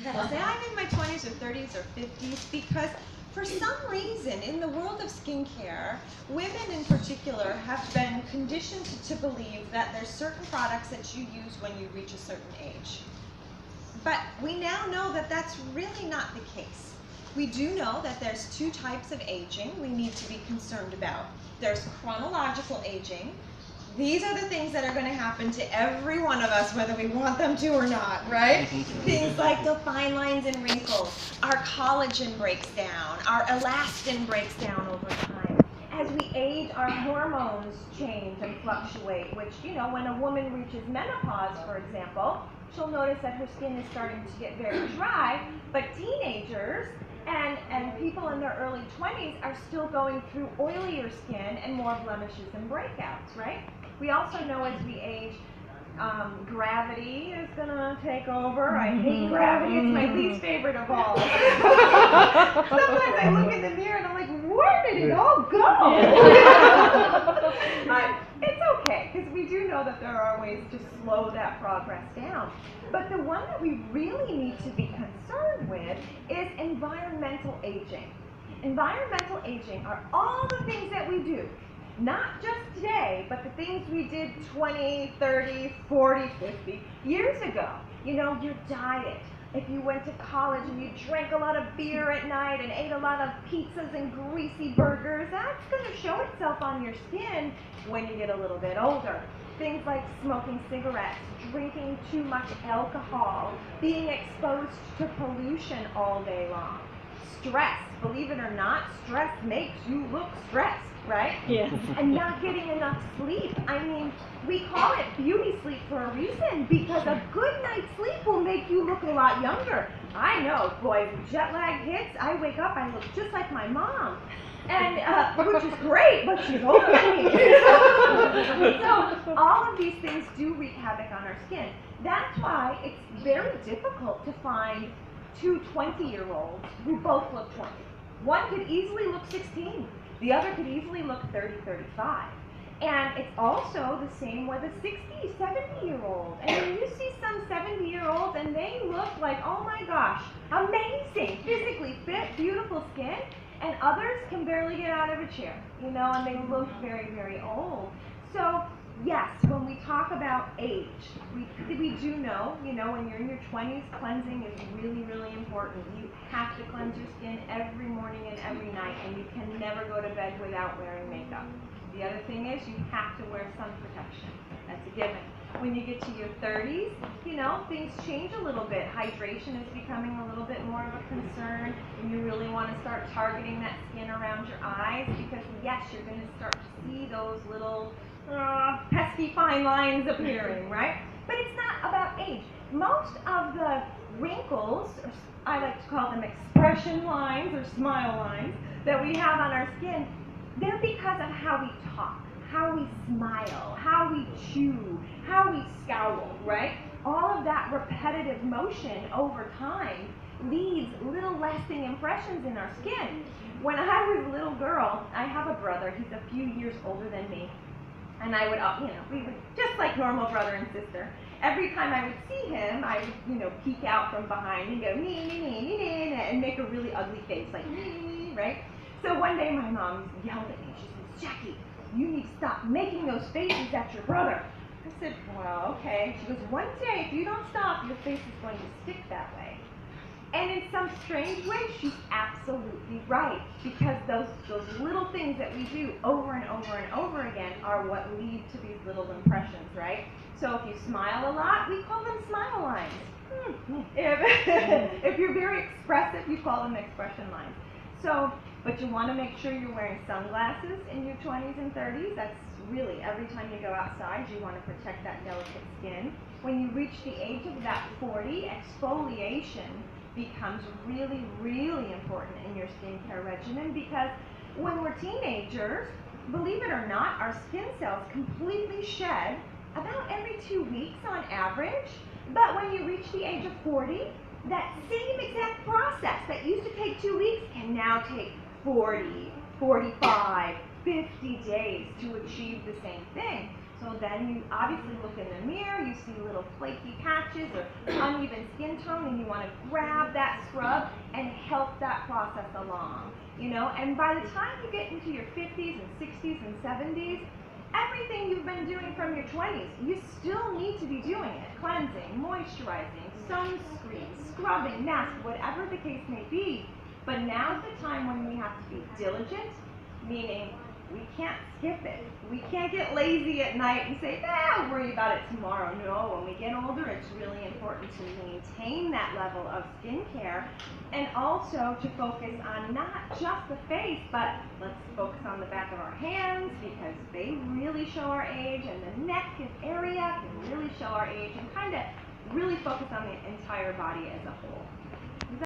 that'll say, I'm in my 20s or 30s or 50s, because for some reason, in the world of skincare, women in particular have been conditioned to believe that there's certain products that you use when you reach a certain age. But we now know that that's really not the case. We do know that there's two types of aging we need to be concerned about. There's chronological aging. These are the things that are going to happen to every one of us, whether we want them to or not, right? Things like the fine lines and wrinkles, our collagen breaks down, our elastin breaks down over time. As we age, our hormones change and fluctuate, which, you know, when a woman reaches menopause, for example, she'll notice that her skin is starting to get very dry, but teenagers and people in their early 20s are still going through oilier skin and more blemishes and breakouts, right? We also know as we age, gravity is going to take over. I hate gravity. It's my least favorite of all. Sometimes I look in the mirror and I'm like, where did it all go? But it's okay, because we do know that there are ways to slow that progress down. But the one that we really need to be concerned with is environmental aging. Environmental aging are all the things that we do, not just today, but the things we did 20, 30, 40, 50 years ago. You know, your diet. If you went to college and you drank a lot of beer at night and ate a lot of pizzas and greasy burgers, that's going to show itself on your skin when you get a little bit older. Things like smoking cigarettes, drinking too much alcohol, being exposed to pollution all day long. Stress, believe it or not, stress makes you look stressed, right? Yeah. And not getting enough sleep. I mean, we call it beauty sleep for a reason, because a good night's sleep will make you look a lot younger. I know, boy, when jet lag hits, I wake up, I look just like my mom. And, which is great, but she's older than me. So all of these things do wreak havoc on our skin. That's why it's very difficult to find two 20-year-olds who both look 20. One could easily look 16. The other could easily look 30, 35. And it's also the same with a 60, 70-year-old. And you see some 70-year-olds and they look like, oh my gosh, amazing, physically fit, beautiful skin. And others can barely get out of a chair, you know, and they look very, very old. So yes, when we talk about age, we do know, you know, when you're in your 20s, cleansing is really, really important. You have to cleanse your skin every morning and every night, and you can never go to bed without wearing makeup. The other thing is you have to wear sun protection. That's a given. When you get to your 30s, you know, things change a little bit. Hydration is becoming a little bit more of a concern, and you really want to start targeting that skin around your eyes, because yes, you're going to start to see those little pesky fine lines appearing, right? But it's not about age. Most of the wrinkles, or I like to call them expression lines or smile lines, that we have on our skin, they're because of how we talk, how we smile, how we chew, how we scowl, right? All of that repetitive motion over time leaves little lasting impressions in our skin. When I was a little girl, I have a brother, he's a few years older than me, and I would, you know, we would, just like normal brother and sister, every time I would see him, I would, you know, peek out from behind and go, nee, nee, nee, nee, nee, and make a really ugly face, like, nee, right? So one day my mom yelled at me, she says, Jackie, you need to stop making those faces at your brother. I said, well, okay. She goes, one day, if you don't stop, your face is going to stick that way. And in some strange way, she's absolutely right, because those little things that we do over and over and over again are what lead to these little impressions, right? So if you smile a lot, we call them smile lines. If you're very expressive, you call them expression lines. So, but you want to make sure you're wearing sunglasses in your 20s and 30s. That's really, every time you go outside, you want to protect that delicate skin. When you reach the age of about 40, exfoliation becomes really, really important in your skincare regimen, because when we're teenagers, believe it or not, our skin cells completely shed about every 2 weeks on average. But when you reach the age of 40, that same exact process that used to take 2 weeks can now take 40, 45, 50 days to achieve the same thing. So then you obviously look in the mirror, you see little flaky patches or uneven skin tone, and you want to grab that scrub and help that process along. You know, and by the time you get into your 50s and 60s and 70s, everything you've been doing from your 20s, you still need to be doing it. Cleansing, moisturizing, sunscreen, scrubbing, mask, whatever the case may be. But now's the time when we have to be diligent, meaning we can't skip it. We can't get lazy at night and say, I'll worry about it tomorrow. No, when we get older, it's really important to maintain that level of skincare and also to focus on not just the face, but let's focus on the back of our hands because they really show our age, and the neck area can really show our age, and kind of really focus on the entire body as a whole.